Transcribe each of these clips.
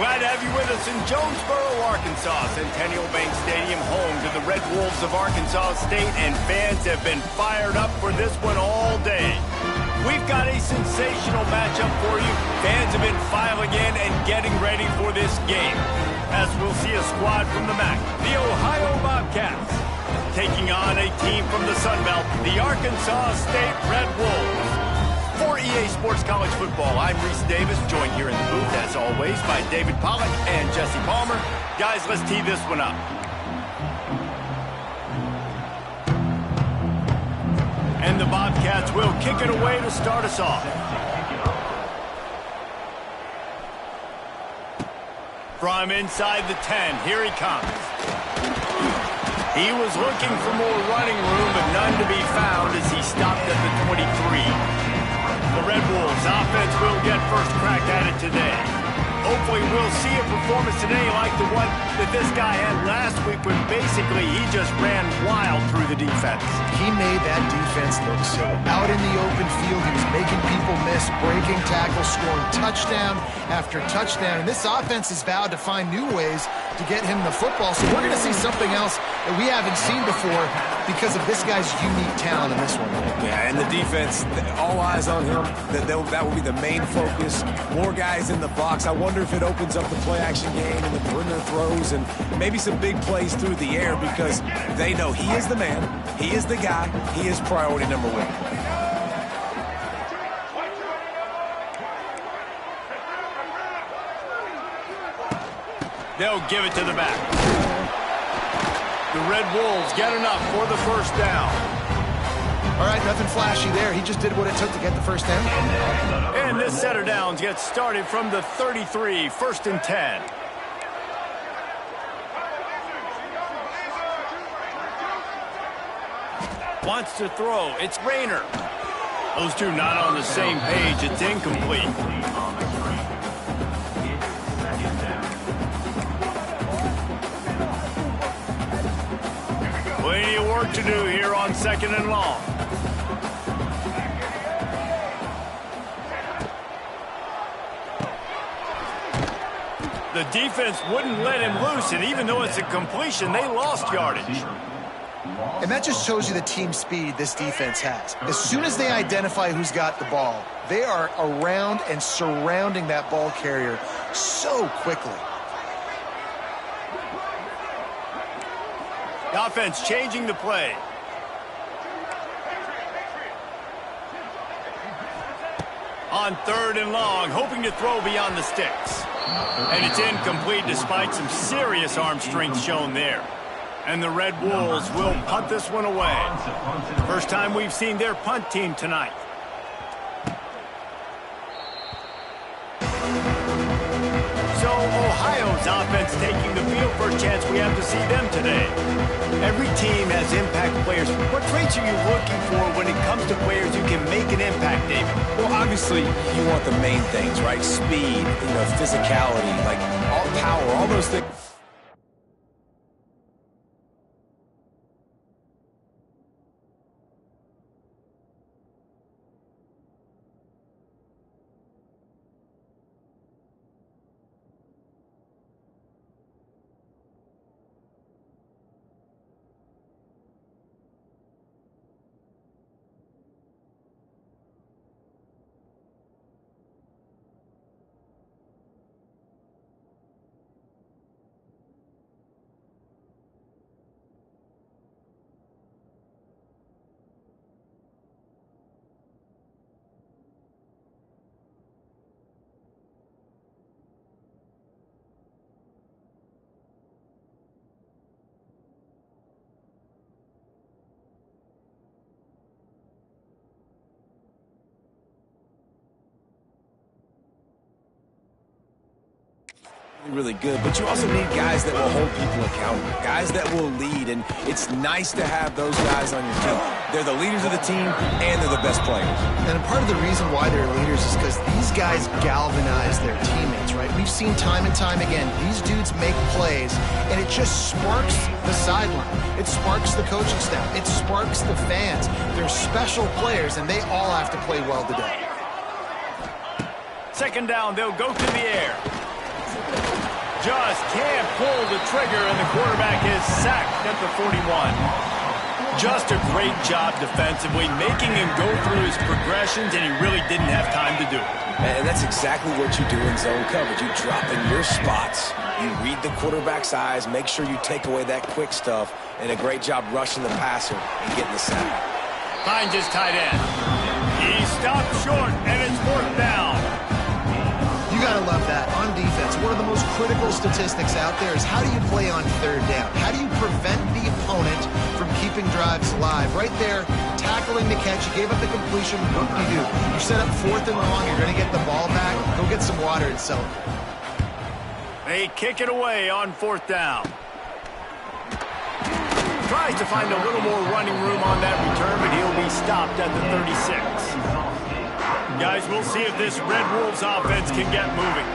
Glad to have you with us in Jonesboro, Arkansas. Centennial Bank Stadium, home to the Red Wolves of Arkansas State, and fans have been fired up for this one all day. We've got a sensational matchup for you. Fans have been filing in and getting ready for this game, as we'll see a squad from the MAC, the Ohio Bobcats, taking on a team from the Sun Belt, the Arkansas State Red Wolves. For EA Sports College Football, I'm Reese Davis, joined here in the booth, as always, by David Pollack and Jesse Palmer. Guys, let's tee this one up. And the Bobcats will kick it away to start us off. From inside the 10, here he comes. He was looking for more running room, but none to be found as he stopped at the 23. The Red Wolves offense will get first crack at it today. Hopefully we'll see a performance today like the one that this guy had last week when basically he just ran wild through the defense. He made that defense look so out in the open field. He was making people miss, breaking tackles, scoring touchdown after touchdown. And this offense has vowed to find new ways to get him the football. So we're going to see something else that we haven't seen before because of this guy's unique talent in this one. Yeah, and the defense, all eyes on him. That will be the main focus. More guys in the box. I wonder if it opens up the play-action game and the perimeter throws and maybe some big plays through the air because they know he is the man, he is the guy, he is priority number one. They'll give it to the back. The Red Wolves get enough for the first down. All right, nothing flashy there. He just did what it took to get the first down. And this set of downs gets started from the 33, 1st and 10. Wants to throw. It's Rayner. Those two not on the same page. It's incomplete. Plenty of work to do here on 2nd and long. The defense wouldn't let him loose, and even though it's a completion, they lost yardage. And that just shows you the team speed this defense has. As soon as they identify who's got the ball, they are around and surrounding that ball carrier so quickly. The offense changing the play. On 3rd and long, hoping to throw beyond the sticks. And it's incomplete despite some serious arm strength shown there. And the Red Wolves will punt this one away. First time we've seen their punt team tonight. So Ohio's offense taking the field. First chance we have to see them today. Every team has impact players. What traits are you looking for when it comes to players who can make an impact, David? Well, obviously, you want the main things, right? Speed, physicality, like all power, all those things. Really good, but you also need guys that will hold people accountable, guys that will lead, and it's nice to have those guys on your team. They're the leaders of the team, and they're the best players. And part of the reason why they're leaders is because these guys galvanize their teammates, right? We've seen time and time again, these dudes make plays, and it just sparks the sideline. It sparks the coaching staff. It sparks the fans. They're special players, and they all have to play well today. 2nd down, they'll go to the air. trigger, and the quarterback is sacked at the 41. Just a great job defensively, making him go through his progressions, and he really didn't have time to do it. And that's exactly what you do in zone coverage. You drop in your spots, you read the quarterback's eyes, make sure you take away that quick stuff, and a great job rushing the passer and getting the sack. Finds his tight end. He stopped short, and it's 4th down. You gotta love that. On defense, one of the most critical statistics out there is how do you play on 3rd down? How do you prevent the opponent from keeping drives alive? Right there, tackling the catch. You gave up the completion. What do? You set up 4th and long. You're gonna get the ball back. Go get some water and celebrate. They kick it away on 4th down. Tries to find a little more running room on that return, but he'll be stopped at the 36. Guys, we'll see if this Red Wolves offense can get moving.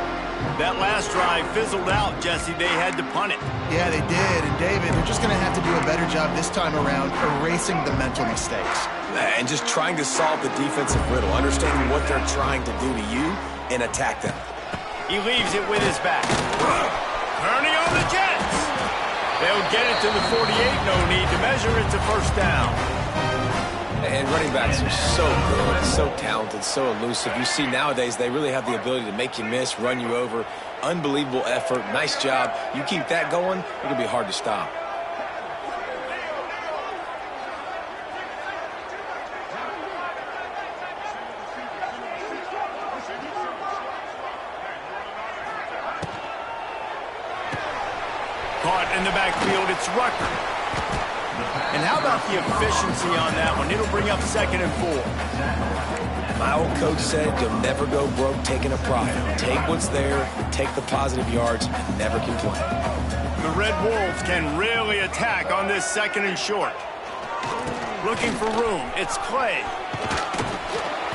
That last drive fizzled out, Jesse. They had to punt it. Yeah, they did. And David, they're just going to have to do a better job this time around erasing the mental mistakes. And just trying to solve the defensive riddle, understanding what they're trying to do to you and attack them. He leaves it with his back. Turning on the Jets. They'll get it to the 48. No need to measure. It's a 1st down. And running backs are so good, so talented, so elusive. You see nowadays they really have the ability to make you miss, run you over. Unbelievable effort. Nice job. You keep that going, it'll be hard to stop. Caught in the backfield, it's Rucker. And how about the efficiency on that one? It'll bring up 2nd and 4. My old coach said you'll never go broke taking a profit. Take what's there, take the positive yards, and never complain. The Red Wolves can really attack on this 2nd and short. Looking for room, it's Clay.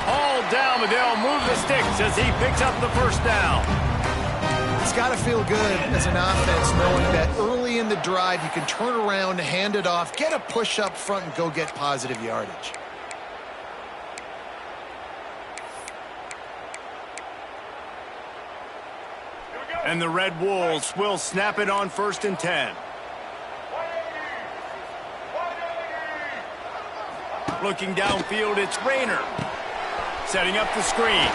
All down, but they'll move the sticks as he picks up the 1st down. It's got to feel good as an offense knowing that early in the drive you can turn around, hand it off, get a push up front, and go get positive yardage. And the Red Wolves will snap it on 1st and 10. Looking downfield, it's Rayner. Setting up the screen.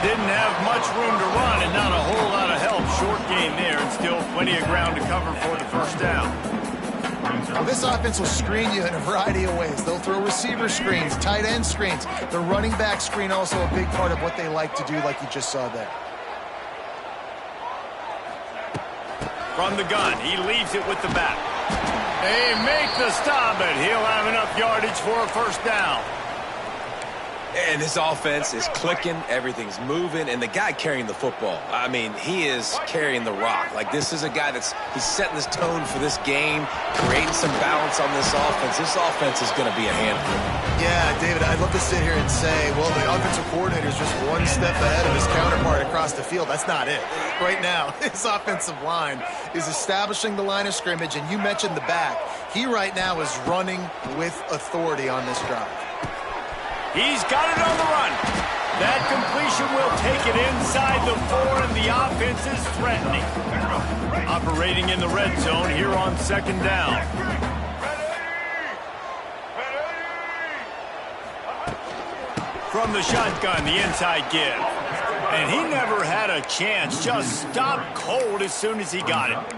Didn't have much room to run and not a whole lot of help. Short game there and still plenty of ground to cover for the 1st down. Well, this offense will screen you in a variety of ways. They'll throw receiver screens, tight end screens. The running back screen also a big part of what they like to do, like you just saw there. From the gun, he leaves it with the back. They make the stop, but he'll have enough yardage for a 1st down. And this offense is clicking, everything's moving, and the guy carrying the football, I mean, he is carrying the rock. Like, this is a guy he's setting this tone for this game, creating some balance on this offense. This offense is going to be a handful. Yeah, David, I'd love to sit here and say, well, the offensive coordinator is just one step ahead of his counterpart across the field. That's not it. Right now, his offensive line is establishing the line of scrimmage, and you mentioned the back. He right now is running with authority on this drive. He's got it on the run. That completion will take it inside the 4, and the offense is threatening. Operating in the red zone here on 2nd down. From the shotgun, the inside give. And he never had a chance. Just stopped cold as soon as he got it.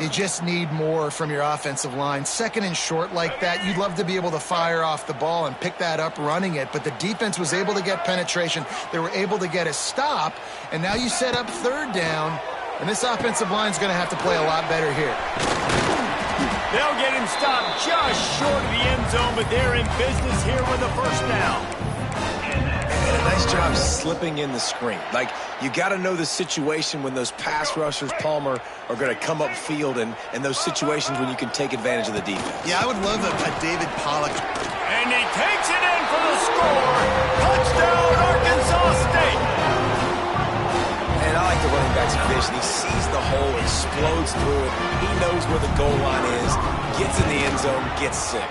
You just need more from your offensive line. 2nd and short like that, you'd love to be able to fire off the ball and pick that up running it, but the defense was able to get penetration. They were able to get a stop, and now you set up 3rd down, and this offensive line is going to have to play a lot better here. They'll get him stopped just short of the end zone, but they're in business here with a 1st down. And a nice job slipping in the screen. Like, you got to know the situation when those pass rushers, Palmer, are going to come up field and those situations when you can take advantage of the defense. Yeah, I would love a David Pollock. And he takes it in for the score. Touchdown, Arkansas State. And I like the running back's vision. He sees the hole, explodes through it. He knows where the goal line is, gets in the end zone, gets 6.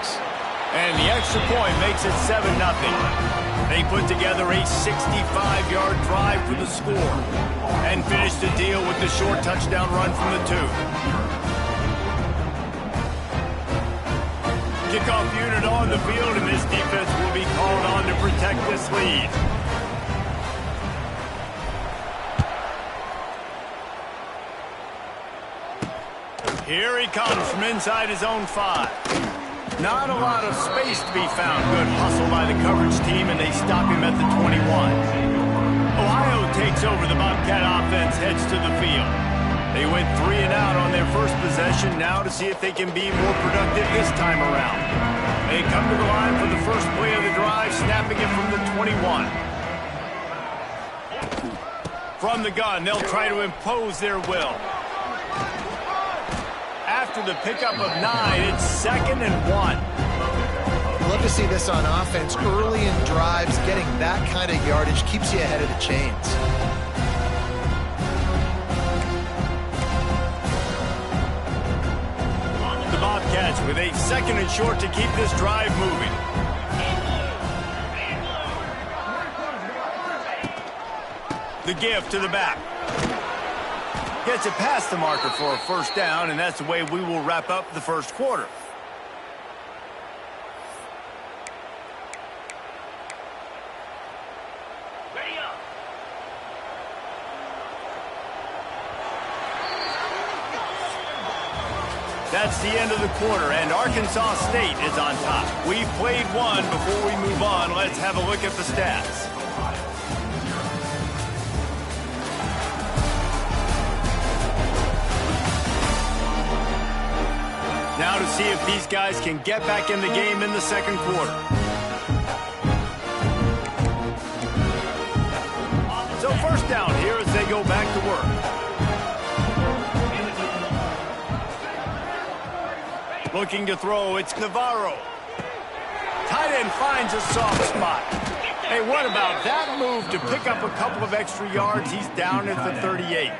And the extra point makes it 7-0. They put together a 65-yard drive for the score and finished the deal with the short touchdown run from the 2. Kickoff unit on the field, and this defense will be called on to protect this lead. Here he comes from inside his own 5. Not a lot of space to be found. Good hustle by the coverage team, and they stop him at the 21. Ohio takes over. The Bobcat offense heads to the field. They went 3 and out on their first possession, now to see if they can be more productive this time around. They come to the line for the first play of the drive, snapping it from the 21. From the gun, they'll try to impose their will. After the pickup of 9, it's 2nd and 1. Love to see this on offense. Early in drives, getting that kind of yardage keeps you ahead of the chains. The Bobcats with a 2nd and short to keep this drive moving. The give to the back. Gets it past the marker for a first down, and that's the way we will wrap up the first quarter. Ready up. That's the end of the quarter, and Arkansas State is on top. We've played one. Before we move on, let's have a look at the stats. Now to see if these guys can get back in the game in the second quarter. So first down here as they go back to work. Looking to throw, it's Navarro. Tight end finds a soft spot. Hey, what about that move to pick up a couple of extra yards? He's down at the 38.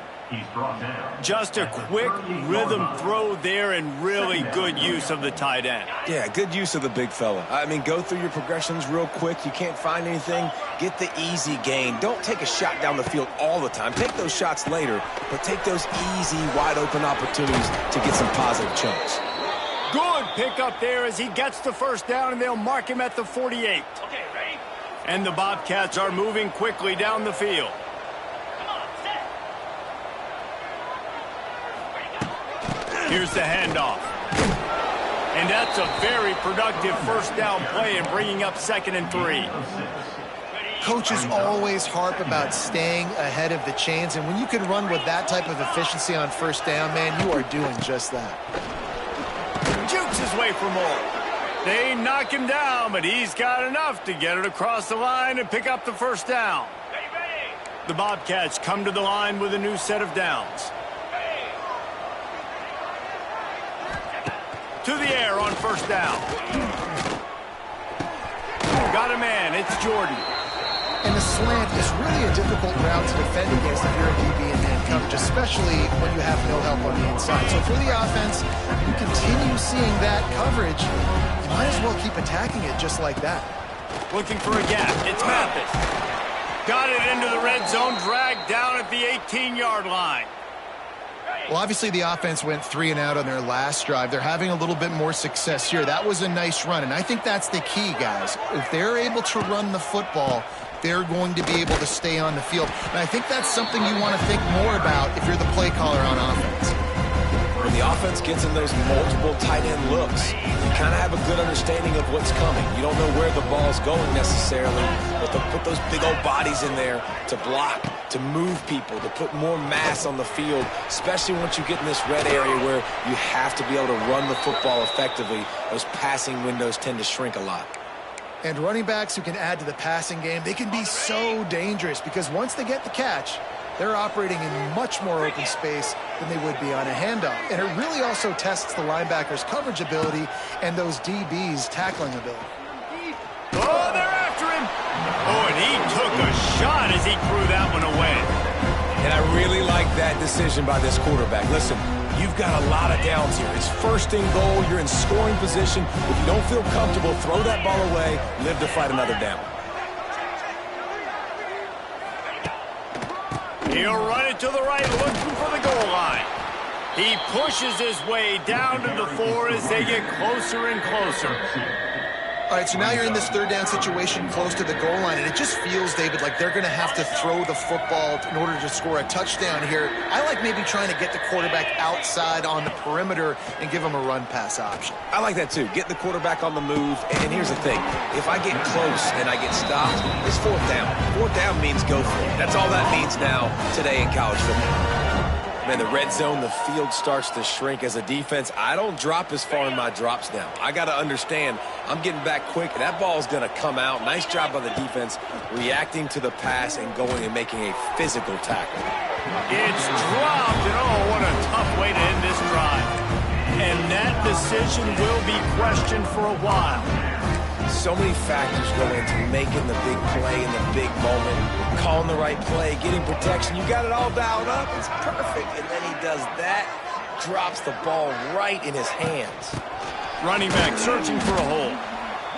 Just a quick rhythm throw there and really good use of the tight end. Yeah, good use of the big fella. I mean, go through your progressions real quick. You can't find anything. Get the easy gain. Don't take a shot down the field all the time. Take those shots later, but take those easy, wide-open opportunities to get some positive chunks. Good pickup there as he gets the first down, and they'll mark him at the 48. Okay, ready? And the Bobcats are moving quickly down the field. Here's the handoff. And that's a very productive first down play and bringing up 2nd and 3. Coaches always harp about staying ahead of the chains, and when you can run with that type of efficiency on first down, man, you are doing just that. Jukes his way for more. They knock him down, but he's got enough to get it across the line and pick up the first down. The Bobcats come to the line with a new set of downs. To the air on first down. Got a man, it's Jordan. And the slant is really a difficult route to defend against if you're a DB in man coverage, especially when you have no help on the inside. So for the offense, you continue seeing that coverage, you might as well keep attacking it just like that. Looking for a gap, it's Mathis. Got it into the red zone, dragged down at the 18-yard line. Well, obviously the offense went 3 and out on their last drive. They're having a little bit more success here. That was a nice run, and I think that's the key, guys. If they're able to run the football, they're going to be able to stay on the field. And I think that's something you want to think more about if you're the play caller on offense. When the offense gets in those multiple tight end looks, you kind of have a good understanding of what's coming. You don't know where the ball's going necessarily, but they'll put those big old bodies in there to block, to move people, to put more mass on the field, especially once you get in this red area where you have to be able to run the football effectively. Those passing windows tend to shrink a lot. And running backs who can add to the passing game, they can be so dangerous because once they get the catch, they're operating in much more open space than they would be on a handoff. And it really also tests the linebacker's coverage ability and those DBs' tackling ability. Oh, they're after him. Oh, and he took a shot as he threw that one away. And I really like that decision by this quarterback. Listen, you've got a lot of downs here. It's first and goal. You're in scoring position. If you don't feel comfortable, throw that ball away. Live to fight another down. He'll run it to the right, looking for the goal line. He pushes his way down to the 4 as they get closer and closer. All right, so now you're in this third down situation close to the goal line, and it just feels, David, like they're going to have to throw the football in order to score a touchdown here. I like maybe trying to get the quarterback outside on the perimeter and give him a run-pass option. I like that too. Get the quarterback on the move. And here's the thing. If I get close and I get stopped, it's fourth down. Fourth down means go for it. That's all that means now today in college football. Man, the red zone, the field starts to shrink as a defense. I don't drop as far in my drops now. I got to understand I'm getting back quick. That ball's going to come out. Nice job by the defense reacting to the pass and going and making a physical tackle. It's dropped, and oh, what a tough way to end this drive. And that decision will be questioned for a while. So many factors go into making the big play in the big moment, calling the right play, getting protection. You got it all dialed up. It's perfect. And then he does that, drops the ball right in his hands. Running back searching for a hole.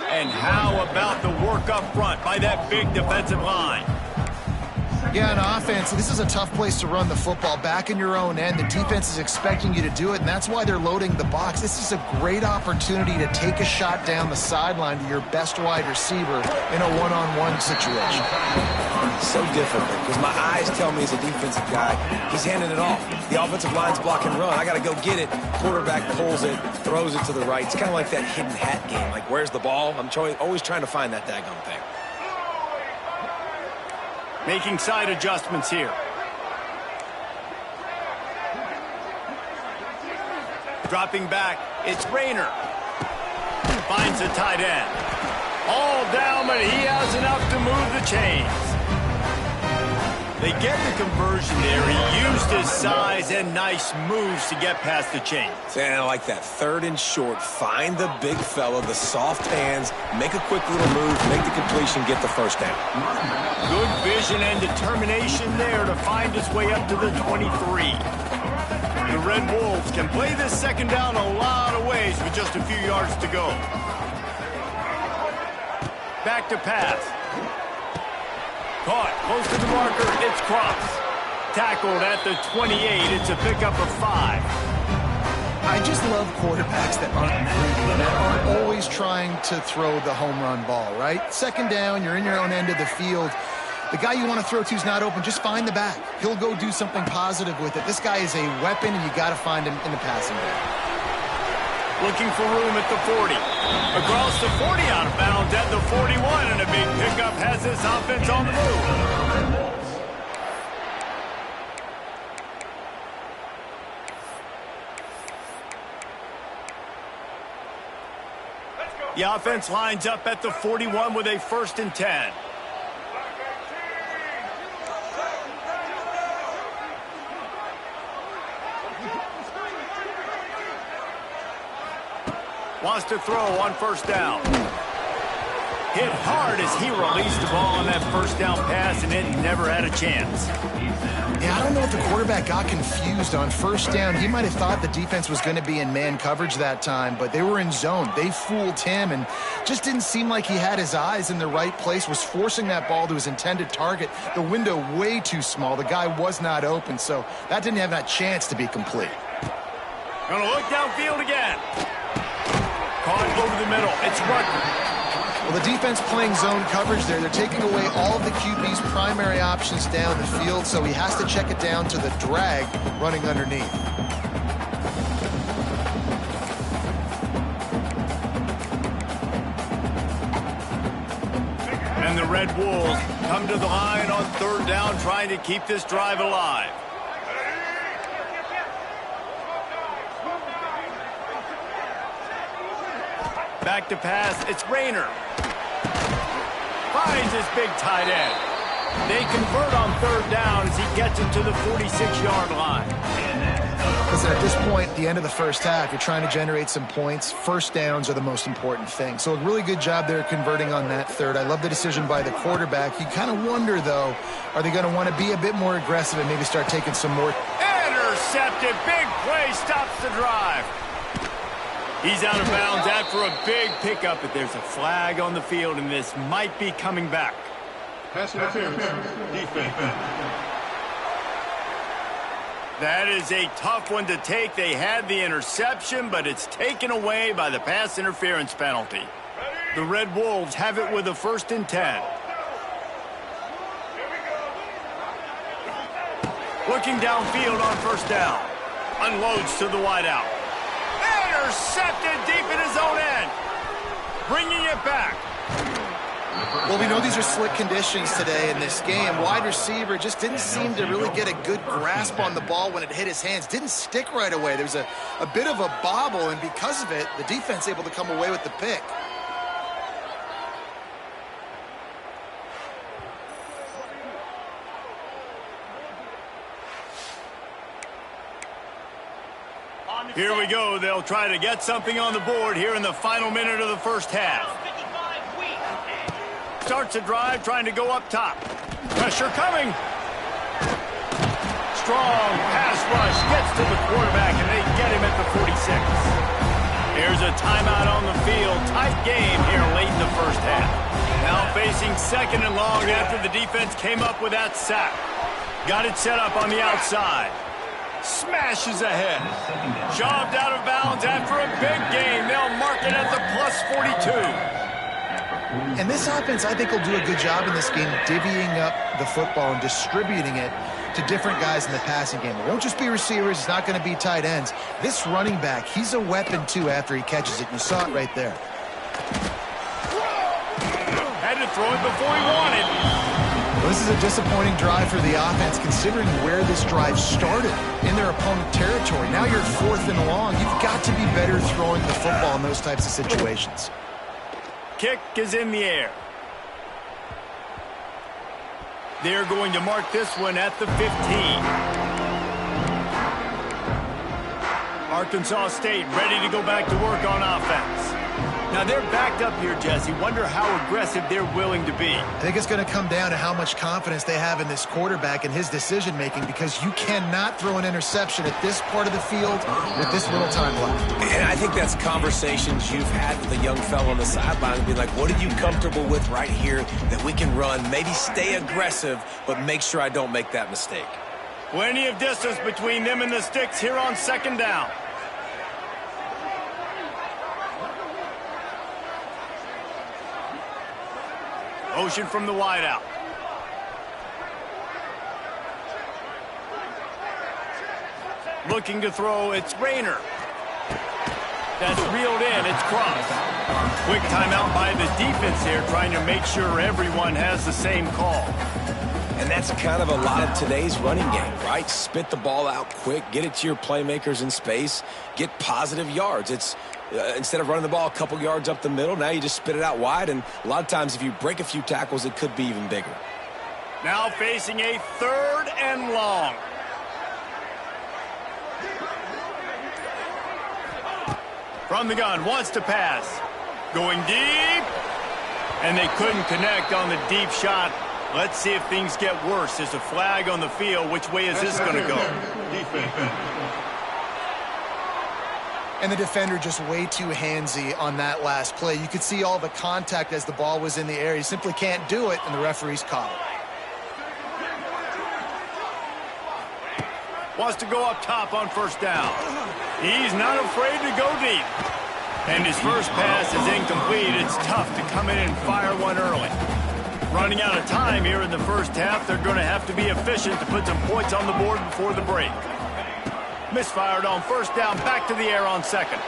And how about the work up front by that big defensive line? Yeah, on offense, this is a tough place to run the football. Back in your own end, the defense is expecting you to do it, and that's why they're loading the box. This is a great opportunity to take a shot down the sideline to your best wide receiver in a one-on-one situation. So difficult because my eyes tell me as a defensive guy, he's handing it off. The offensive line's block and run. I got to go get it. Quarterback pulls it, throws it to the right. It's kind of like that hidden hat game. Like, where's the ball? I'm always trying to find that daggone thing. Making side adjustments here. Dropping back, it's Rayner. Finds the tight end. All down, but he has enough to move the chains. They get the conversion there. He used his size and nice moves to get past the chains. And I like that. Third and short. Find the big fella, the soft hands, make a quick little move, make the completion, get the first down. Good vision and determination there to find his way up to the 23. The Red Wolves can play this second down a lot of ways with just a few yards to go. Back to pass. Caught close to the marker. It's Cross. Tackled at the 28. It's a pickup of 5. I just love quarterbacks that aren't greedy, that aren't always trying to throw the home run ball, right? Second down, you're in your own end of the field. The guy you want to throw to is not open. Just find the back. He'll go do something positive with it. This guy is a weapon, and you got to find him in the passing game. Looking for room at the 40. Across the 40, out of bounds at the 41, and a big pickup has this offense on the move. The offense lines up at the 41 with a 1st and 10. Wants to throw on 1st down. Hit hard as he released the ball on that 1st down pass, and it never had a chance. Yeah, I don't know if the quarterback got confused on 1st down. He might have thought the defense was going to be in man coverage that time, but they were in zone. They fooled him and just didn't seem like he had his eyes in the right place, was forcing that ball to his intended target. The window way too small. The guy was not open, so that didn't have that chance to be complete. Gonna look downfield again. Caught over the middle. It's Rucker. Well, the defense playing zone coverage there. They're taking away all of the QB's primary options down the field, so he has to check it down to the drag running underneath. And the Red Wolves come to the line on 3rd down, trying to keep this drive alive. Back to pass, it's Rayner. Finds his big tight end. They convert on 3rd down as he gets it to the 46-yard line. As Listen, at this point, at the end of the first half, you're trying to generate some points. First downs are the most important thing. So a really good job there converting on that third. I love the decision by the quarterback. You kind of wonder, though, are they going to want to be a bit more aggressive and maybe start taking some more? Intercepted. Big play stops the drive. He's out of bounds after a big pickup, but there's a flag on the field, and this might be coming back. Pass interference. Defense. That is a tough one to take. They had the interception, but it's taken away by the pass interference penalty. The Red Wolves have it with a 1st and 10. Looking downfield on 1st down. Unloads to the wideout. Intercepted deep in his own end. Bringing it back. Well, we know these are slick conditions today in this game. Wide receiver just didn't seem to really get a good grasp on the ball when it hit his hands. Didn't stick right away. There was a bit of a bobble, and because of it, the defense able to come away with the pick. Here we go. They'll try to get something on the board here in the final minute of the first half. Starts a drive trying to go up top. Pressure coming. Strong pass rush. Gets to the quarterback, and they get him at the 46. Here's a timeout on the field. Tight game here late in the first half. Now facing 2nd and long after the defense came up with that sack. Got it set up on the outside. Smashes ahead. Shoved out of bounds after a big gain. They'll mark it at the +42. And this offense, I think, will do a good job in this game divvying up the football and distributing it to different guys in the passing game. It won't just be receivers. It's not going to be tight ends. This running back, he's a weapon, too, after he catches it. You saw it right there. Had to throw it before he wanted. Well, this is a disappointing drive for the offense, considering where this drive started in their opponent territory. Now you're 4th and long. You've got to be better throwing the football in those types of situations. Kick is in the air. They're going to mark this one at the 15. Arkansas State ready to go back to work on offense. Now they're backed up here, Jesse. Wonder how aggressive they're willing to be. I think it's going to come down to how much confidence they have in this quarterback and his decision-making, because you cannot throw an interception at this part of the field with this little time left. And I think that's conversations you've had with a young fellow on the sideline and be like, what are you comfortable with right here that we can run? Maybe stay aggressive, but make sure I don't make that mistake. Plenty of distance between them and the sticks here on 2nd down. Motion from the wideout. Looking to throw, it's Rayner. That's reeled in, it's crossed. Quick timeout by the defense here, trying to make sure everyone has the same call. And that's kind of a lot of today's running game, right? Spit the ball out quick, get it to your playmakers in space, get positive yards. It's instead of running the ball a couple yards up the middle, now you just spit it out wide, and a lot of times if you break a few tackles, it could be even bigger. Now facing a 3rd and long. From the gun, wants to pass. Going deep. And they couldn't connect on the deep shot. Let's see if things get worse. There's a flag on the field. Which way is this going to go? And the defender just way too handsy on that last play. You could see all the contact as the ball was in the air. He simply can't do it, and the referee's caught it. Wants to go up top on 1st down. He's not afraid to go deep. And his first pass is incomplete. It's tough to come in and fire one early. Running out of time here in the first half. They're going to have to be efficient to put some points on the board before the break. Misfired on 1st down, back to the air on 2nd.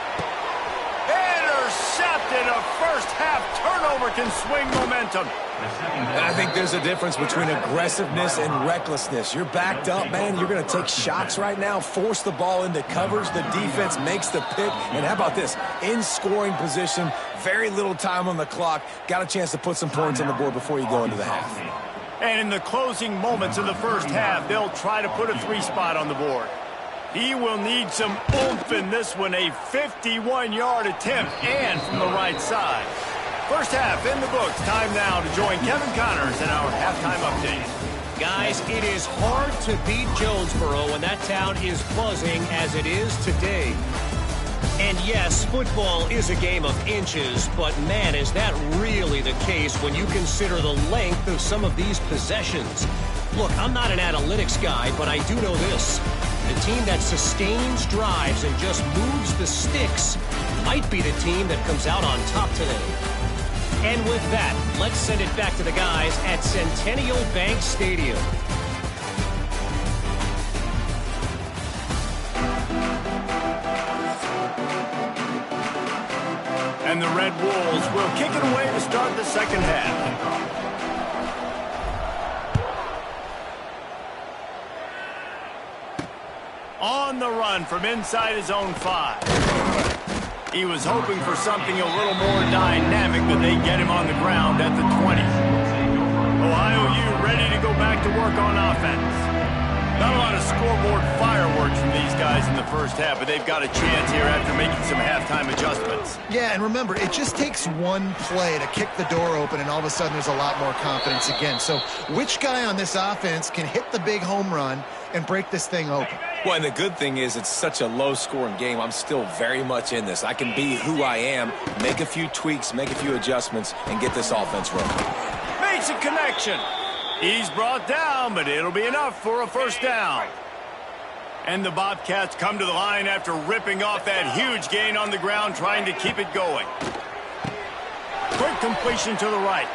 Intercepted. A first half turnover can swing momentum. And I think there's a difference between aggressiveness and recklessness. You're backed up, man. You're going to take shots right now, force the ball into coverage. The defense makes the pick. And how about this? In scoring position, very little time on the clock. Got a chance to put some points on the board before you go into the half. And in the closing moments of the first half, they'll try to put a 3 spot on the board. He will need some oomph in this one, a 51-yard attempt, and from the right side. First half in the books. Time now to join Kevin Connors in our halftime update. Guys, it is hard to beat Jonesboro when that town is buzzing as it is today. And yes, football is a game of inches, but man, is that really the case when you consider the length of some of these possessions. Look, I'm not an analytics guy, but I do know this. The team that sustains drives and just moves the sticks might be the team that comes out on top today. And with that, let's send it back to the guys at Centennial Bank Stadium. And the Red Wolves will kick it away to start the second half. On the run from inside his own 5. He was hoping for something a little more dynamic, but they get him on the ground at the 20. Ohio U ready to go back to work on offense. Not a lot of scoreboard fireworks from these guys in the first half, but they've got a chance here after making some halftime adjustments. Yeah, and remember, it just takes one play to kick the door open, and all of a sudden there's a lot more confidence again. So which guy on this offense can hit the big home run and break this thing open? Well, and the good thing is it's such a low-scoring game. I'm still very much in this. I can be who I am, make a few tweaks, make a few adjustments, and get this offense rolling. Makes a connection. He's brought down, but it'll be enough for a first down. And the Bobcats come to the line after ripping off that huge gain on the ground, trying to keep it going. Quick completion to the right.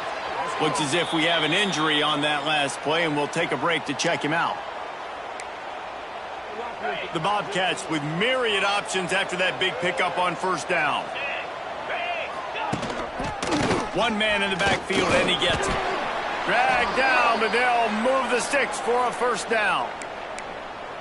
Looks as if we have an injury on that last play, and we'll take a break to check him out. The Bobcats with myriad options after that big pickup on first down. One man in the backfield, and he gets it. Dragged down, but they'll move the sticks for a first down.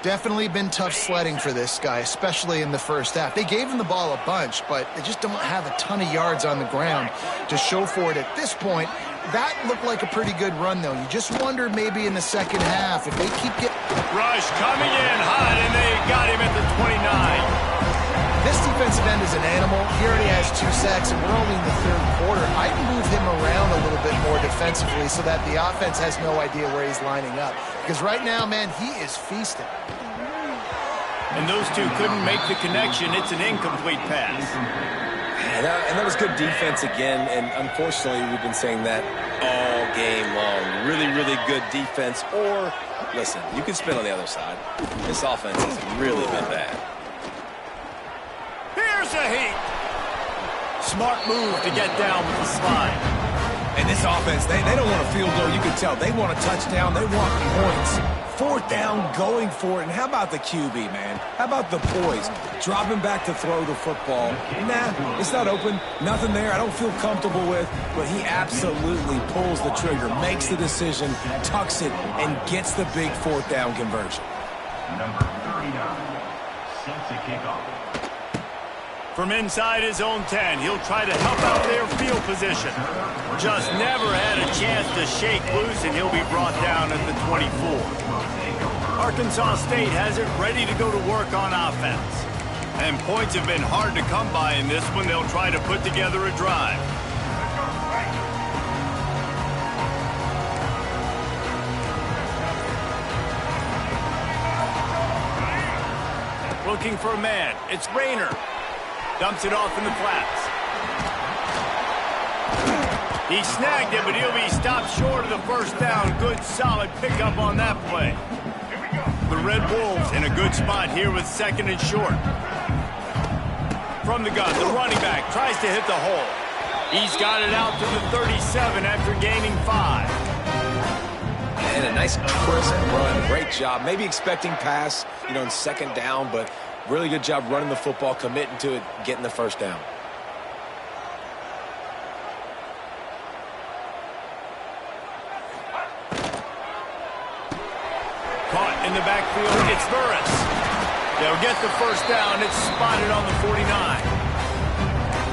Definitely been tough sledding for this guy, especially in the first half. They gave him the ball a bunch, but they just don't have a ton of yards on the ground to show for it at this point. That looked like a pretty good run, though. You just wonder maybe in the second half if they keep getting... Rush coming in hot, and they got him at the 29. This defensive end is an animal. He already has 2 sacks, and we're only in the third quarter. I'd move him around a little bit more defensively so that the offense has no idea where he's lining up. Because right now, man, he is feasting. And those two couldn't make the connection. It's an incomplete pass. And that was good defense again, and unfortunately, we've been saying that all game long. Really, really good defense. Or, listen, you can spin on the other side. This offense has really been bad. Here's a heat. Smart move to get down with the slide. And this offense, they don't want a field goal. You can tell. They want a touchdown. They want points. Fourth down, going for it. And how about the QB, man? How about the poise? Dropping back to throw the football. Nah, it's not open. Nothing there I don't feel comfortable with. But he absolutely pulls the trigger, makes the decision, tucks it, and gets the big fourth down conversion. Number 39, sets a kickoff. From inside his own 10, he'll try to help out their field position. Just never had a chance to shake loose, and he'll be brought down at the 24. Arkansas State has it ready to go to work on offense. And points have been hard to come by in this one. They'll try to put together a drive. Looking for a man. It's Rayner. Dumps it off in the flats. He snagged it, but he'll be stopped short of the first down. Good, solid pickup on that play. The Red Wolves in a good spot here with second and short. From the gun, the running back tries to hit the hole. He's got it out to the 37 after gaining 5. And a nice crisp run. Great job. Maybe expecting pass, in second down, but really good job running the football, committing to it, getting the first down. Caught in the backfield, it's Burris. They'll get the first down. It's spotted on the 49.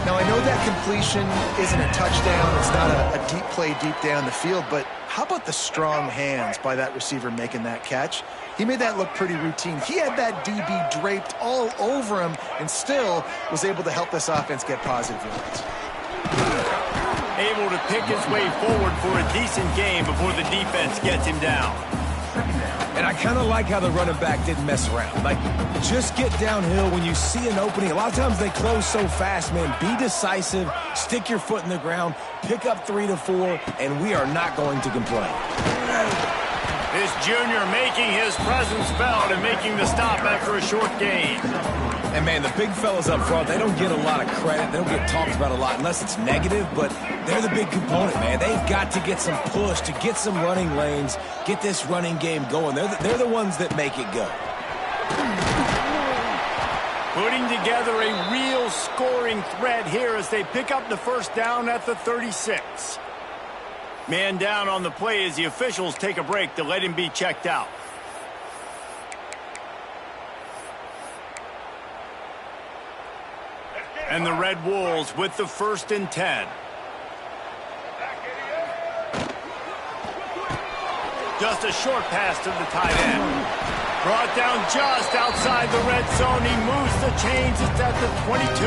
Now, I know that completion isn't a touchdown. It's not a deep play deep down the field, but how about the strong hands by that receiver making that catch? He made that look pretty routine. He had that DB draped all over him and still was able to help this offense get positive yards. Able to pick his way forward for a decent game before the defense gets him down. And I kind of like how the running back didn't mess around. Like, just get downhill when you see an opening. A lot of times they close so fast, man. Be decisive, stick your foot in the ground, pick up 3 to 4, and we are not going to complain. This junior making his presence felt and making the stop after a short gain. And, man, the big fellas up front, they don't get a lot of credit. They don't get talked about a lot unless it's negative, but they're the big component, man. They've got to get some push, to get some running lanes, get this running game going. They're the ones that make it go. Putting together a real scoring threat here as they pick up the first down at the 36. Man down on the play as the officials take a break to let him be checked out. And the Red Wolves with the 1st and 10. Just a short pass to the tight end. Brought down just outside the red zone. He moves the chains. It's at the 22.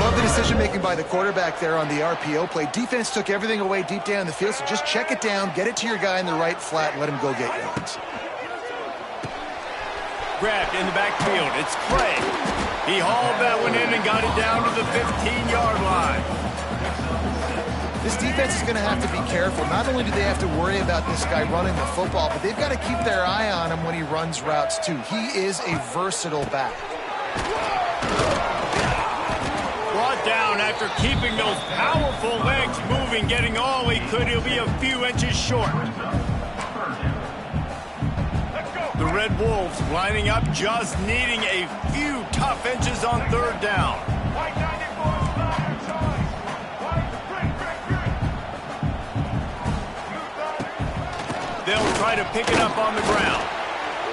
Love the decision-making by the quarterback there on the RPO play. Defense took everything away deep down the field, so just check it down, get it to your guy in the right flat, and let him go get yards. Grabbed in the backfield. It's Clay. He hauled that one in and got it down to the 15-yard line. This defense is going to have to be careful. Not only do they have to worry about this guy running the football, but they've got to keep their eye on him when he runs routes too. He is a versatile back. Brought down after keeping those powerful legs moving, getting all he could. He'll be a few inches short. The Red Wolves lining up, just needing a few tough inches on 3rd down. They'll try to pick it up on the ground.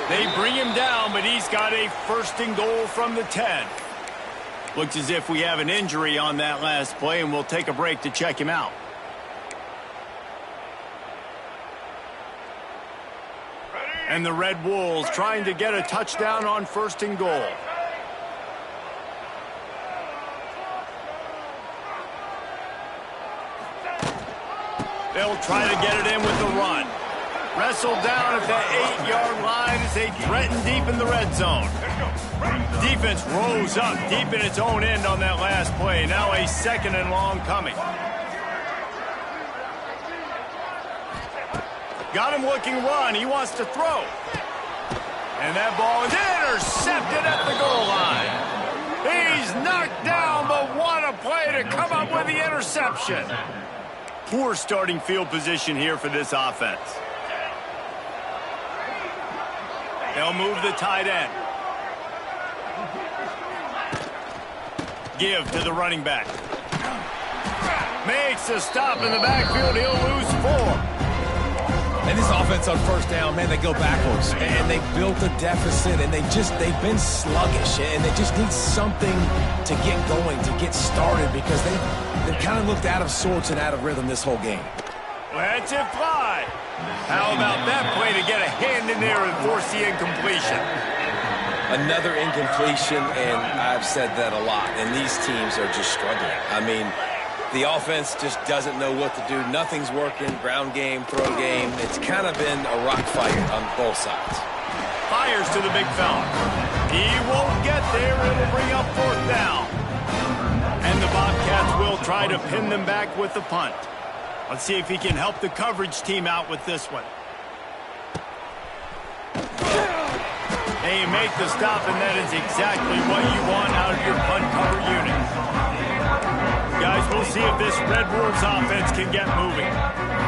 They bring him down, but he's got a 1st and goal from the 10. Looks as if we have an injury on that last play, and we'll take a break to check him out. And the Red Wolves trying to get a touchdown on 1st and goal. They'll try to get it in with the run. Wrestled down at the 8-yard line as they threaten deep in the red zone. Defense rose up deep in its own end on that last play. Now a 2nd and long coming. Got him looking run. He wants to throw. And that ball is intercepted at the goal line. He's knocked down, but what a play to come up with the interception. Poor starting field position here for this offense. They'll move the tight end. Give to the running back. Makes a stop in the backfield. He'll lose 4. And this offense on 1st down, man, they go backwards. And they built a deficit, and they've been sluggish. And they just need something to get going, to get started, because they've kind of looked out of sorts and out of rhythm this whole game. Let's it fly. How about that play to get a hand in there and force the incompletion? Another incompletion, and I've said that a lot, and these teams are just struggling. I mean, the offense just doesn't know what to do. Nothing's working. Ground game, throw game. It's kind of been a rock fight on both sides. Fires to the big fella. He won't get there. It'll bring up 4th down. And the Bobcats will try to pin them back with the punt. Let's see if he can help the coverage team out with this one. They make the stop, and that is exactly what you want out of your punt cover unit. Guys, we'll see if this Red Wolves offense can get moving.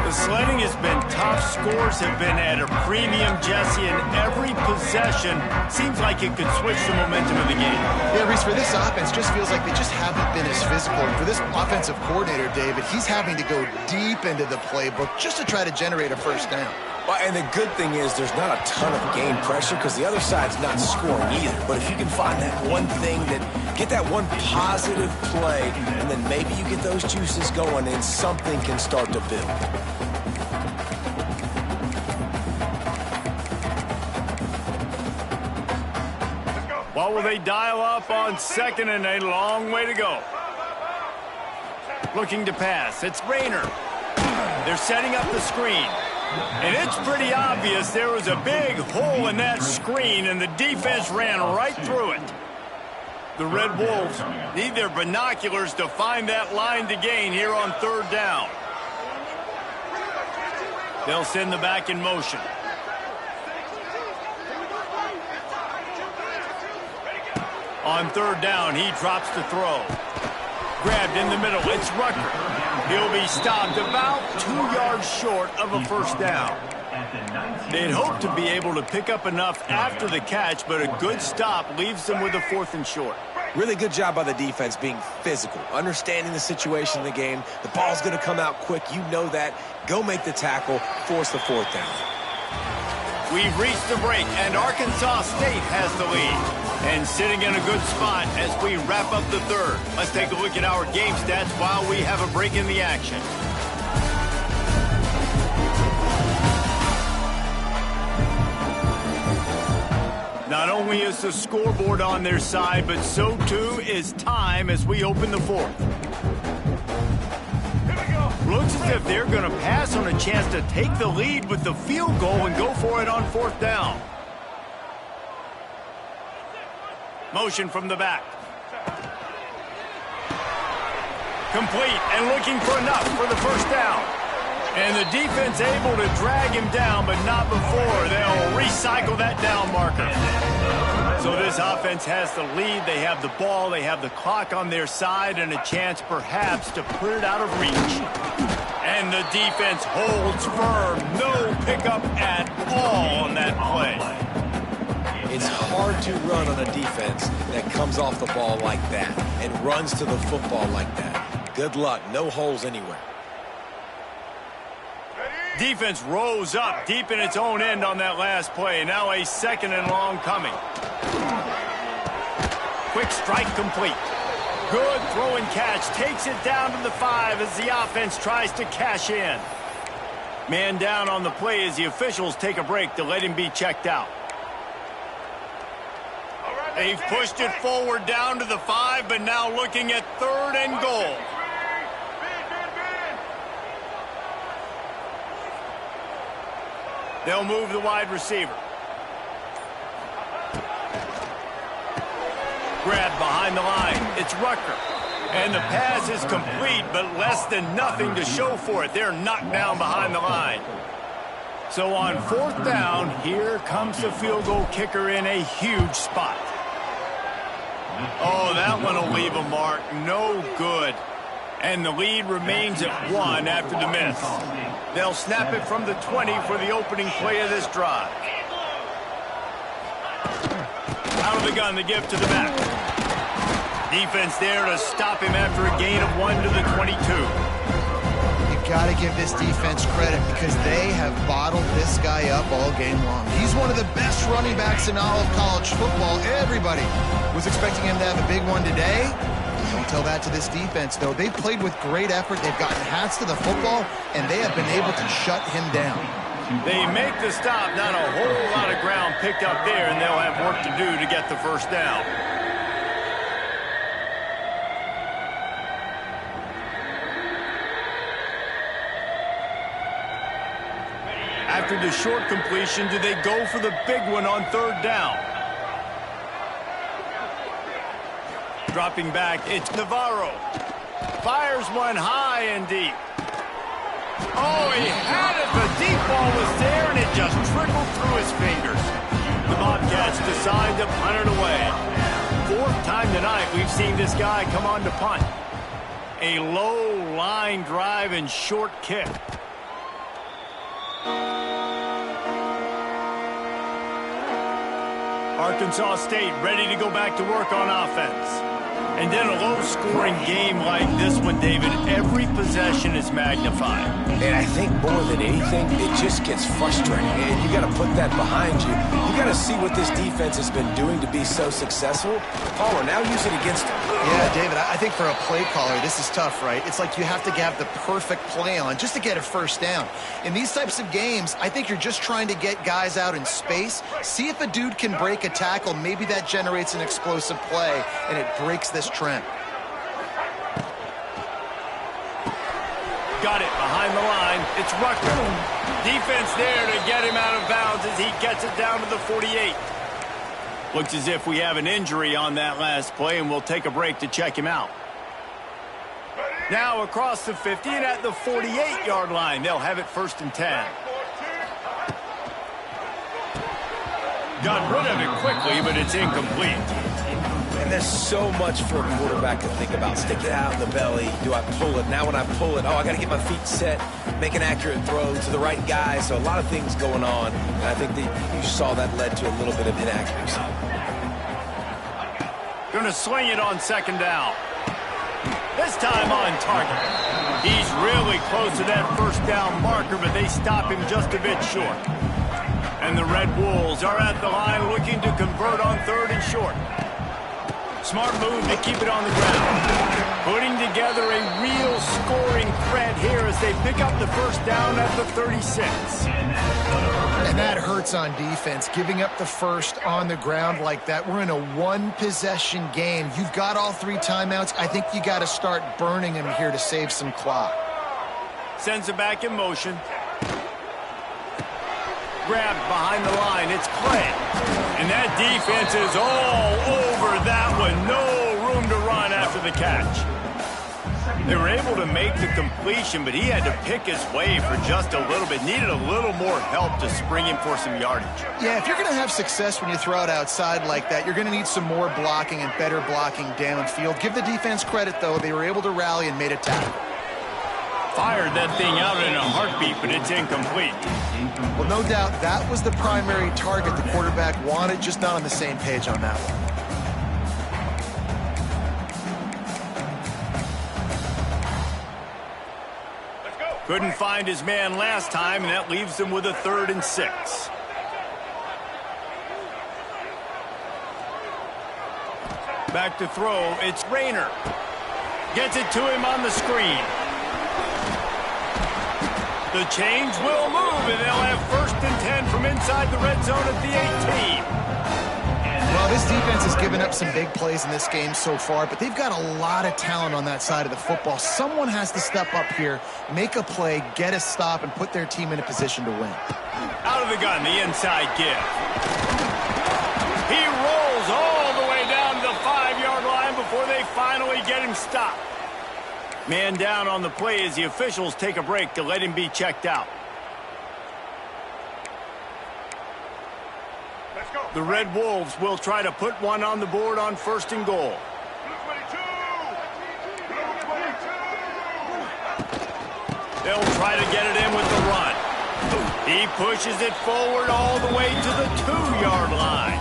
The sledding has been tough. Scores have been at a premium, Jesse, and every possession seems like it could switch the momentum of the game. Yeah, Reese, for this offense, just feels like they just haven't been as physical. And for this offensive coordinator, David, he's having to go deep into the playbook just to try to generate a 1st down. Well, and the good thing is there's not a ton of game pressure because the other side's not scoring either. But if you can find that one thing, get that one positive play, and then maybe you get those juices going and something can start to build. What will they dial up on second and a long way to go? Looking to pass. It's Rayner. They're setting up the screen. And it's pretty obvious there was a big hole in that screen, and the defense ran right through it. The Red Wolves need their binoculars to find that line to gain here on third down. They'll send the back in motion. On third down, he drops to throw. Grabbed in the middle, it's Rucker. He'll be stopped about 2 yards short of a first down. They'd hoped to be able to pick up enough after the catch, but a good stop leaves them with a 4th and short. Really good job by the defense being physical, understanding the situation in the game. The ball's going to come out quick. You know that. Go make the tackle, force the 4th down. We've reached the break, and Arkansas State has the lead. And sitting in a good spot as we wrap up the third. Let's take a look at our game stats while we have a break in the action. Not only is the scoreboard on their side, but so too is time as we open the fourth. Looks as if they're going to pass on a chance to take the lead with the field goal and go for it on 4th down. Motion from the back. Complete and looking for enough for the first down. And the defense able to drag him down, but not before they'll recycle that down marker. So this offense has the lead. They have the ball. They have the clock on their side and a chance perhaps to put it out of reach. And the defense holds firm. No pickup at all on that play. It's hard to run on a defense that comes off the ball like that and runs to the football like that. Good luck. No holes anywhere. Defense rose up deep in its own end on that last play. Now a 2nd and long coming. Quick strike complete. Good throw and catch. Takes it down to the 5 as the offense tries to cash in. Man down on the play as the officials take a break to let him be checked out. They've pushed it forward down to the 5, but now looking at 3rd and goal. They'll move the wide receiver. Grab behind the line. It's Rucker. And the pass is complete, but less than nothing to show for it. They're knocked down behind the line. So on 4th down, here comes the field goal kicker in a huge spot. Oh, that one will leave a mark. No good. And the lead remains at 1 after the miss. They'll snap it from the 20 for the opening play of this drive. Out of the gun, the give to the back. Defense there to stop him after a gain of 1 to the 22. Got to give this defense credit because they have bottled this guy up all game long. He's one of the best running backs in all of college football. Everybody was expecting him to have a big one today. Don't tell that to this defense, though. They've played with great effort. They've gotten hats to the football, and they have been able to shut him down. They make the stop. Not a whole lot of ground picked up there, and they'll have work to do to get the first down. After the short completion, do they go for the big one on 3rd down? Dropping back, it's Navarro. Fires one high and deep. Oh, he had it. The deep ball was there, and it just trickled through his fingers. The Bobcats decide to punt it away. 4th time tonight we've seen this guy come on to punt. A low line drive and short kick. Arkansas State ready to go back to work on offense. And in a low-scoring game like this one, David, every possession is magnified. And I think more than anything, it just gets frustrating. And you got to put that behind you. You got to see what this defense has been doing to be so successful. Caller, now use it against them. Yeah, David, I think for a play caller, this is tough, right? It's like you have to have the perfect play on just to get a first down. In these types of games, I think you're just trying to get guys out in space, see if a dude can break a tackle. Maybe that generates an explosive play, and it breaks this trend. Got it behind the line. It's Rucker. Defense there to get him out of bounds as he gets it down to the 48. Looks as if we have an injury on that last play, and we'll take a break to check him out. Now across the 50 and at the 48-yard line. They'll have it 1st and 10. Got rid of it quickly, but it's incomplete. And there's so much for a quarterback to think about. Stick it out in the belly. Do I pull it? Now when I pull it, I got to get my feet set, make an accurate throw to the right guy. So a lot of things going on. And I think that you saw that led to a little bit of inaccuracy. Going to swing it on 2nd down. This time on target. He's really close to that 1st down marker, but they stop him just a bit short. And the Red Wolves are at the line looking to convert on 3rd and short. Smart move to keep it on the ground. Putting together a real scoring threat here as they pick up the 1st down at the 36. And that hurts on defense, giving up the 1st on the ground like that. We're in a 1-possession game. You've got all 3 timeouts. I think you got to start burning them here to save some clock. Sends it back in motion. Grabbed behind the line. It's Clay. And that defense is all over that one. No room to run after the catch. They were able to make the completion, but he had to pick his way for just a little bit. Needed a little more help to spring him for some yardage. Yeah, if you're going to have success when you throw it outside like that, you're going to need some more blocking and better blocking downfield. Give the defense credit, though. They were able to rally and made a tackle. Fired that thing out in a heartbeat, but it's incomplete. Well, no doubt that was the primary target the quarterback wanted, just not on the same page on that one. Couldn't find his man last time, and that leaves him with a 3rd and 6. Back to throw, it's Rayner. Gets it to him on the screen. The change will move, and they'll have 1st and 10 from inside the red zone at the 18. Well, this defense has given up some big plays in this game so far, but they've got a lot of talent on that side of the football. Someone has to step up here, make a play, get a stop, and put their team in a position to win. Out of the gun, the inside give. He rolls all the way down to the 5-yard line before they finally get him stopped. Man down on the play as the officials take a break to let him be checked out. The Red Wolves will try to put one on the board on 1st and goal. They'll try to get it in with the run. He pushes it forward all the way to the 2-yard line.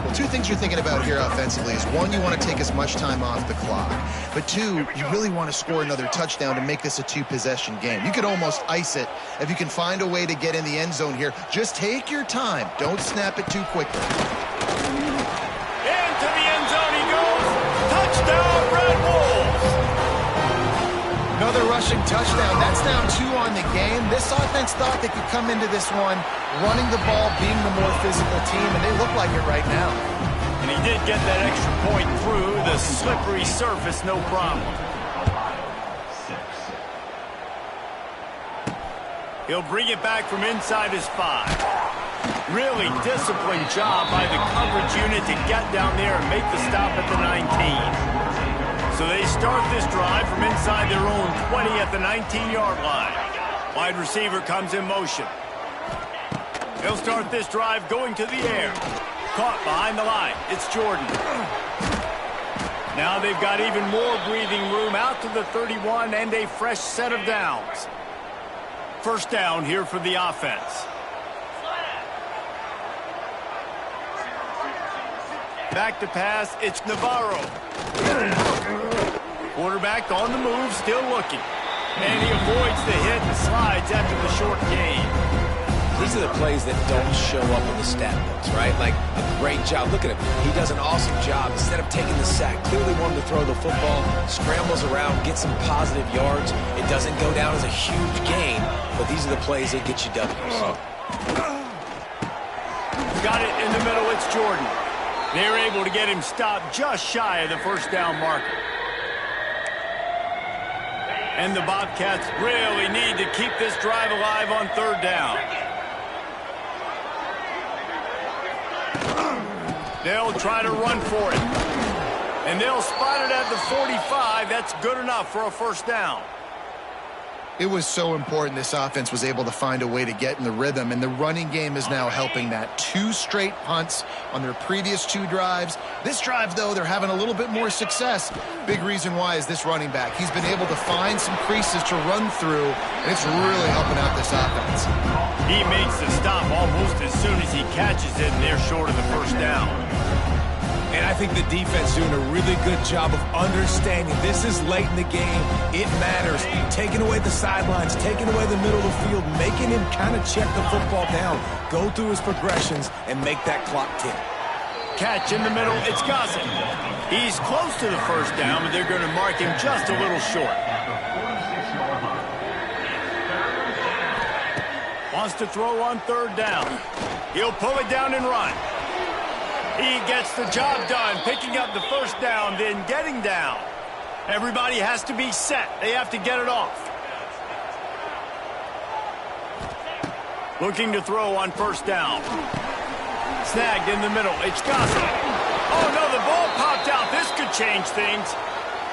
Well, 2 things you're thinking about here offensively is, 1, you want to take as much time off the clock. But 2, you really want to score another touchdown to make this a 2-possession game. You could almost ice it if you can find a way to get in the end zone here. Just take your time. Don't snap it too quickly. Into the end zone he goes. Touchdown, Red Wolves. Another rushing touchdown. That's down 2 on the game. This offense thought they could come into this one running the ball, being the more physical team, and they look like it right now. And he did get that extra point through the slippery surface, no problem. He'll bring it back from inside his 5. Really disciplined job by the coverage unit to get down there and make the stop at the 19. So they start this drive from inside their own 20 at the 19-yard line. Wide receiver comes in motion. He'll start this drive going to the air. Caught behind the line. It's Jordan. Now they've got even more breathing room out to the 31 and a fresh set of downs. 1st down here for the offense. Back to pass, it's Navarro. Quarterback on the move, still looking. And he avoids the hit and slides after the short gain. These are the plays that don't show up in the stat books, right? Like a great job. Look at him. He does an awesome job. Instead of taking the sack, clearly wanted to throw the football, scrambles around, gets some positive yards. It doesn't go down as a huge gain, but these are the plays that get you W's. Got it in the middle, it's Jordan. They're able to get him stopped just shy of the first down marker. And the Bobcats really need to keep this drive alive on third down. They'll try to run for it. And they'll spot it at the 45. That's good enough for a first down. It was so important this offense was able to find a way to get in the rhythm, and the running game is now helping that. 2 straight punts on their previous 2 drives. This drive, though, they're having a little bit more success. Big reason why is this running back. He's been able to find some creases to run through, and it's really helping out this offense. He makes the stop almost as soon as he catches it, and they're short of the first down. And I think the defense doing a really good job of understanding this is late in the game. It matters. Taking away the sidelines, taking away the middle of the field, making him kind of check the football down, go through his progressions, and make that clock tick. Catch in the middle, it's Gossett. He's close to the first down, but they're going to mark him just a little short. Wants to throw on third down. He'll pull it down and run. He gets the job done, picking up the first down, then getting down. Everybody has to be set. They have to get it off. Looking to throw on first down. Snagged in the middle. It's Gossett. Oh, no, the ball popped out. This could change things.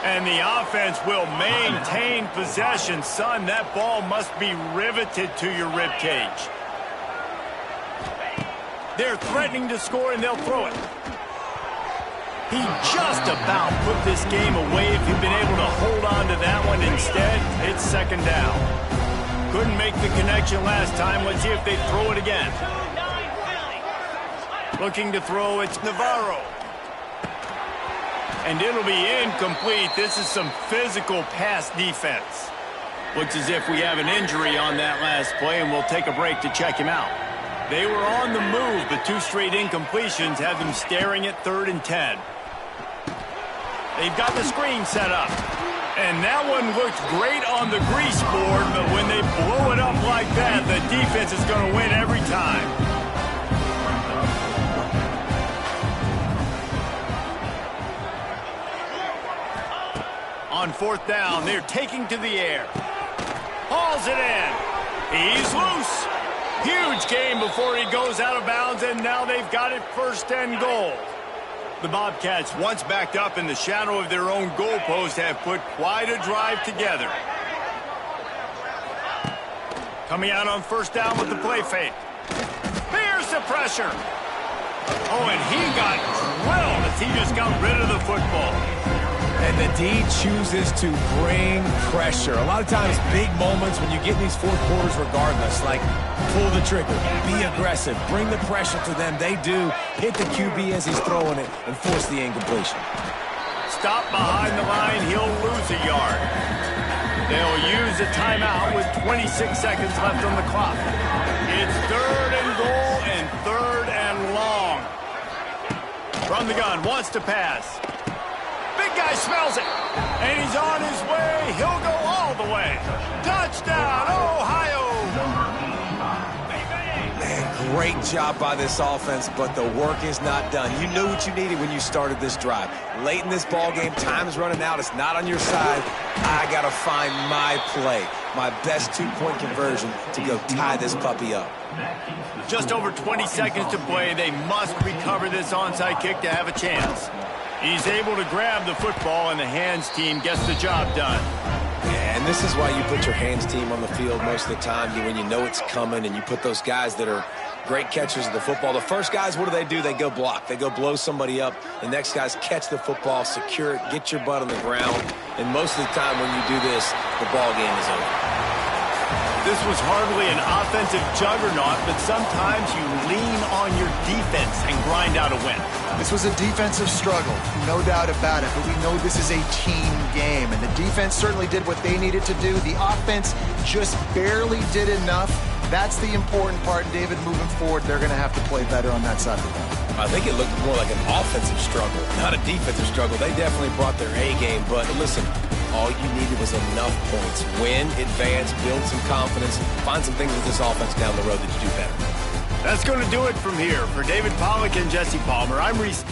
And the offense will maintain possession. Son, that ball must be riveted to your ribcage. They're threatening to score, and they'll throw it. He just about put this game away if he'd been able to hold on to that one. Instead, it's second down. Couldn't make the connection last time. Let's see if they throw it again. Looking to throw, it's Navarro. And it'll be incomplete. This is some physical pass defense. Looks as if we have an injury on that last play, and we'll take a break to check him out. They were on the move, but 2 straight incompletions have them staring at 3rd and 10. They've got the screen set up. And that one looked great on the grease board, but when they blow it up like that, the defense is going to win every time. On 4th down, they're taking to the air. Hauls it in. He's loose. Huge gain before he goes out of bounds, and now they've got it 1st and goal. The Bobcats, once backed up in the shadow of their own goalpost, have put quite a drive together. Coming out on 1st down with the play fake. Here's the pressure. Oh, and he got drilled as he just got rid of the football. And the D chooses to bring pressure. A lot of times, big moments when you get in these 4th quarters regardless, like pull the trigger, be aggressive, bring the pressure to them. They do. Hit the QB as he's throwing it and force the incompletion. Stop behind the line, he'll lose a yard. They'll use a timeout with 26 seconds left on the clock. It's 3rd and goal and 3rd and long. From the gun, wants to pass. Big guy smells it, and he's on his way. He'll go all the way. Touchdown, Ohio! Man, great job by this offense, but the work is not done. You knew what you needed when you started this drive. Late in this ball game, time is running out. It's not on your side. I got to find my play, my best 2-point conversion to go tie this puppy up. Just over 20 seconds to play. They must recover this onside kick to have a chance. He's able to grab the football, and the hands team gets the job done. Yeah, and this is why you put your hands team on the field most of the time, when you know it's coming, and you put those guys that are great catchers of the football. The first guys, what do? They go block. They go blow somebody up. The next guys catch the football, secure it, get your butt on the ground. And most of the time when you do this, the ball game is over. This was hardly an offensive juggernaut, but sometimes you lean on your defense and grind out a win. This was a defensive struggle, no doubt about it, but we know this is a team game, and the defense certainly did what they needed to do. The offense just barely did enough. That's the important part, David. Moving forward, they're going to have to play better on that side of the ball. I think it looked more like an offensive struggle, not a defensive struggle. They definitely brought their A game, but listen, all you needed was enough points. Win, advance, build some confidence, find some things with this offense down the road that you do better. That's going to do it from here. For David Pollack and Jesse Palmer, I'm Reese.